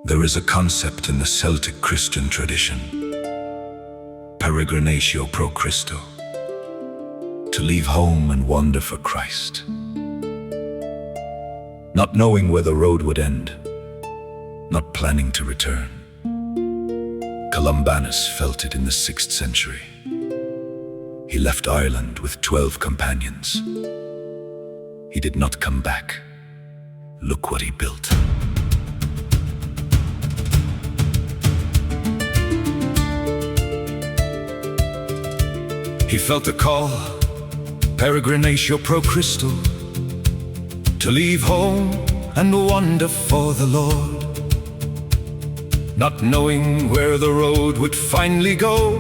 There is a concept in the Celtic Christian tradition, Peregrinatio Pro Christo, to leave home and wander for Christ. Not knowing where the road would end, not planning to return. Columbanus felt it in the 6th century. He left Ireland with 12 companions. He did not come back. Look what he built. He felt a call, Peregrinatio Pro Christo, to leave home and wander for the Lord. Not knowing where the road would finally go,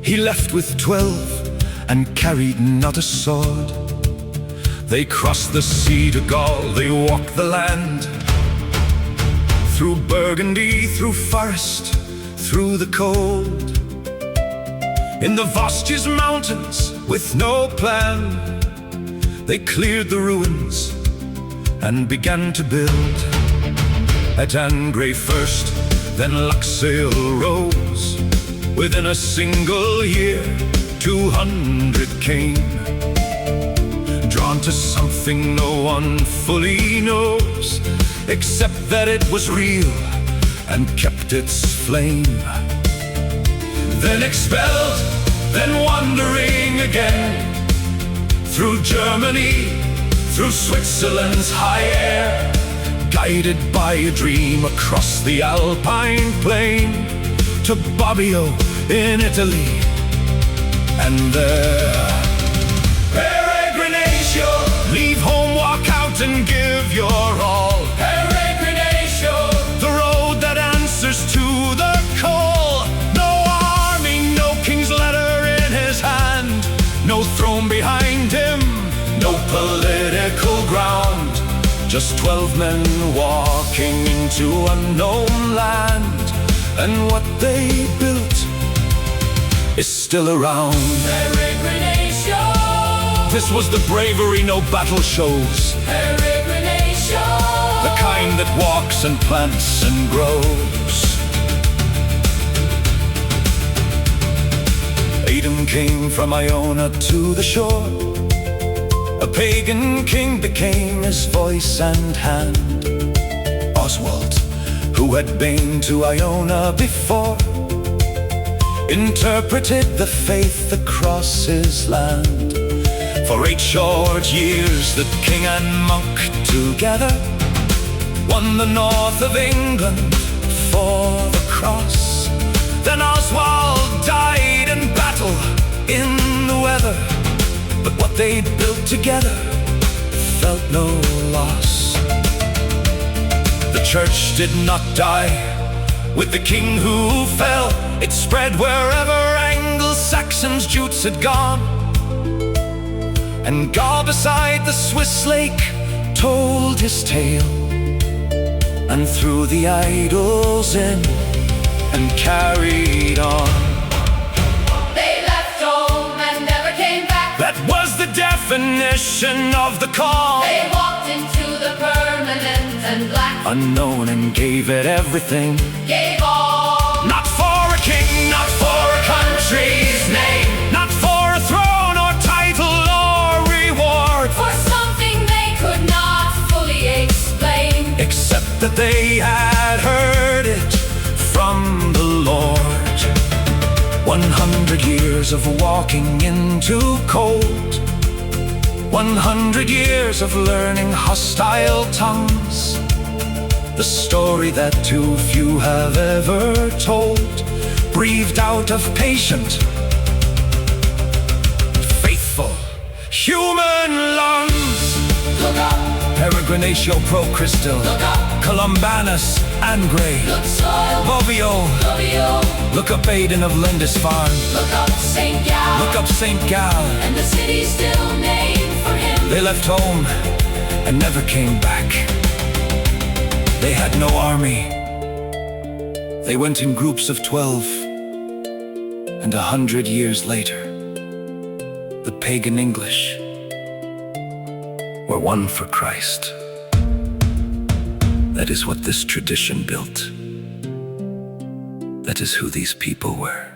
he left with 12 and carried not a sword. They crossed the sea to Gall, they walked the land, through Burgundy, through forest, through the cold. In the Vosges Mountains, with no plan, they cleared the ruins and began to build. At Annegray first, then Luxeuil rose. Within a single year, 200 came, drawn to something no one fully knows, except that it was real and kept its flame. Then expelled, then wandering again, through Germany, through Switzerland's high air, guided by a dream across the Alpine plain, to Bobbio in Italy, and there. Peregrinatio, leave home, walk out and give your all. Peregrinatio, the road that answers to the call. No army, no king's letter in his hand, no throne behind him, no political ground, just 12 men walking into unknown land. And what they built is still around. Peregrinatio, this was the bravery no battle shows, Peregrinatio, the kind that walks and plants and grows. Adam came from Iona to the shore. A pagan king became his voice and hand. Oswald, who had been to Iona before, interpreted the faith across his land. For 8 short years the king and monk together won the north of England for the cross. Then Oswald died in battle in the weather, but what they'd built together felt no loss. The church did not die with the king who fell. It spread wherever Anglo-Saxons' Jutes had gone. And Gall beside the Swiss lake told his tale, and threw the idols in and carried on. they left home and never came back. That was the definition of the call. They walked into the permanent and black, Unknown, and gave it everything. gave all. Not for a king, not for a country's name, not for a throne or title or reward, For something they could not fully explain. except that they had heard it from the Lord. 100 years of walking into cold, 100 years of learning hostile tongues, the story that too few have ever told, breathed out of patient, faithful human lungs. Look up, Peregrinatio Pro Christo, look up, Columbanus, Annegray, Luxeuil, Bobbio. Bobbio, Look up Aidan of Lindisfarne, look up St Gallen, look up St Gallen. and the city's still named for him. They left home and never came back. They had no army. They went in groups of 12. And 100 years later, the pagan English were one for Christ. That is what this tradition built. That is who these people were.